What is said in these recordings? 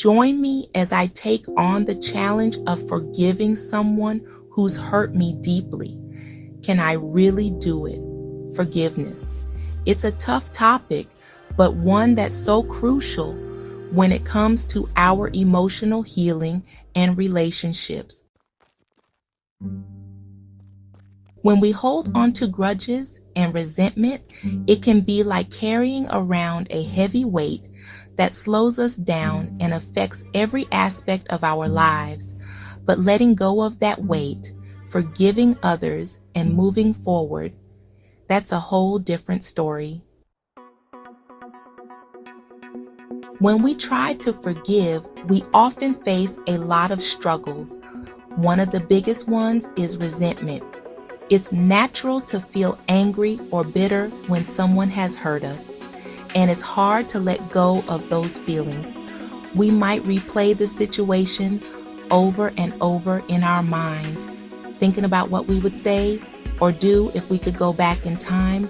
Join me as I take on the challenge of forgiving someone who's hurt me deeply. Can I really do it? Forgiveness. It's a tough topic, but one that's so crucial when it comes to our emotional healing and relationships. When we hold on to grudges and resentment, it can be like carrying around a heavy weight that slows us down and affects every aspect of our lives. But letting go of that weight, forgiving others, and moving forward, that's a whole different story. When we try to forgive, we often face a lot of struggles. One of the biggest ones is resentment. It's natural to feel angry or bitter when someone has hurt us, and it's hard to let go of those feelings. We might replay the situation over and over in our minds, thinking about what we would say or do if we could go back in time.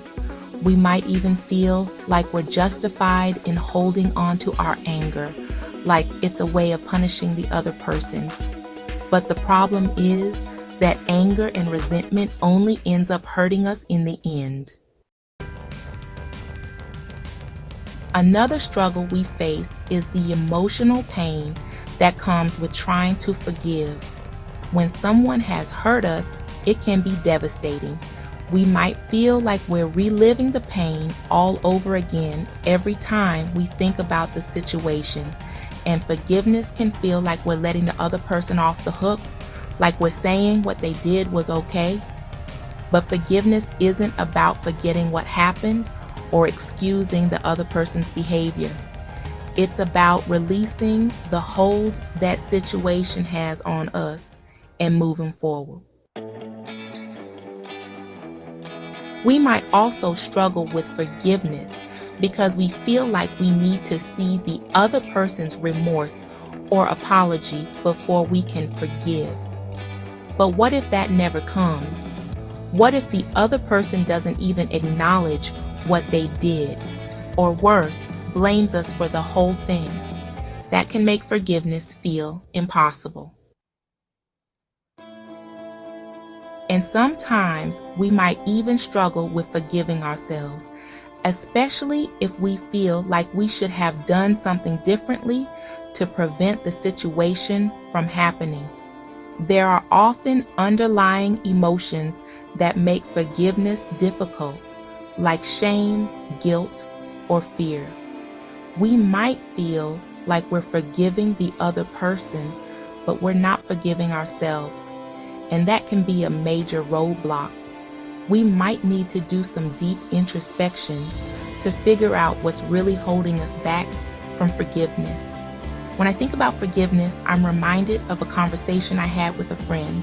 We might even feel like we're justified in holding on to our anger, like it's a way of punishing the other person. But the problem is that anger and resentment only ends up hurting us in the end. Another struggle we face is the emotional pain that comes with trying to forgive. When someone has hurt us, it can be devastating. We might feel like we're reliving the pain all over again every time we think about the situation. And forgiveness can feel like we're letting the other person off the hook, like we're saying what they did was okay. But forgiveness isn't about forgetting what happened or excusing the other person's behavior. It's about releasing the hold that situation has on us and moving forward. We might also struggle with forgiveness because we feel like we need to see the other person's remorse or apology before we can forgive. But what if that never comes? What if the other person doesn't even acknowledge what they did, or worse, blames us for the whole thing? That can make forgiveness feel impossible. And sometimes we might even struggle with forgiving ourselves, especially if we feel like we should have done something differently to prevent the situation from happening. There are often underlying emotions that make forgiveness difficult, like shame, guilt, or fear. We might feel like we're forgiving the other person, but we're not forgiving ourselves. And that can be a major roadblock. We might need to do some deep introspection to figure out what's really holding us back from forgiveness. When I think about forgiveness, I'm reminded of a conversation I had with a friend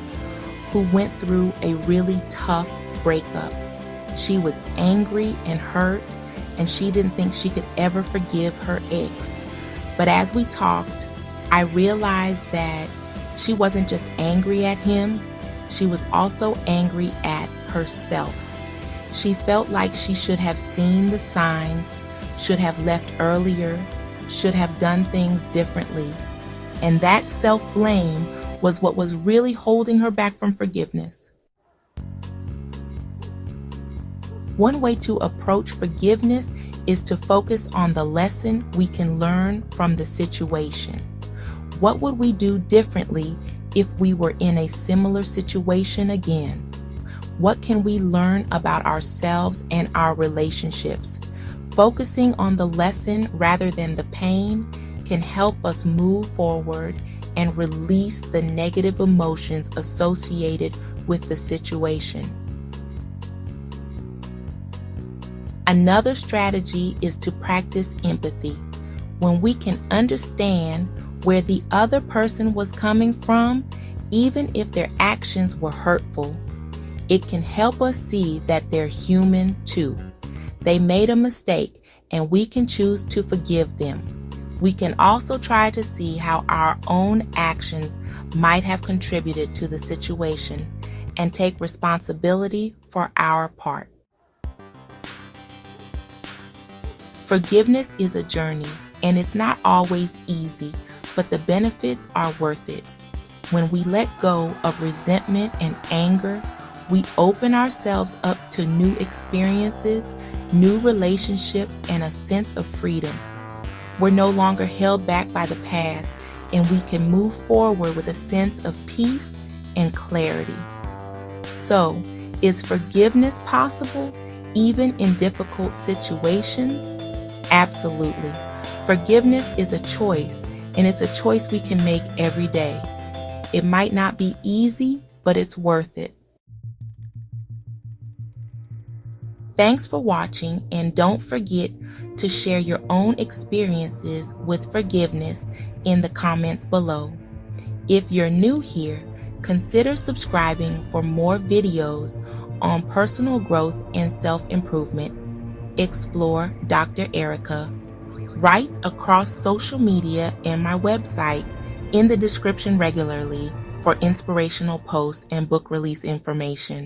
who went through a really tough breakup. She was angry and hurt, and she didn't think she could ever forgive her ex. But as we talked, I realized that she wasn't just angry at him, she was also angry at herself. She felt like she should have seen the signs, should have left earlier, should have done things differently. And that self-blame was what was really holding her back from forgiveness. One way to approach forgiveness is to focus on the lesson we can learn from the situation. What would we do differently if we were in a similar situation again? What can we learn about ourselves and our relationships? Focusing on the lesson rather than the pain can help us move forward and release the negative emotions associated with the situation. Another strategy is to practice empathy. When we can understand where the other person was coming from, even if their actions were hurtful, it can help us see that they're human too. They made a mistake, and we can choose to forgive them. We can also try to see how our own actions might have contributed to the situation and take responsibility for our part. Forgiveness is a journey, and it's not always easy, but the benefits are worth it. When we let go of resentment and anger, we open ourselves up to new experiences, new relationships, and a sense of freedom. We're no longer held back by the past, and we can move forward with a sense of peace and clarity. So, is forgiveness possible, even in difficult situations? Absolutely. Forgiveness is a choice, and it's a choice we can make every day. It might not be easy, but it's worth it. Thanks for watching, and don't forget to share your own experiences with forgiveness in the comments below. If you're new here, consider subscribing for more videos on personal growth and self-improvement. Explore Dr. Erica. Write across social media and my website in the description regularly for inspirational posts and book release information.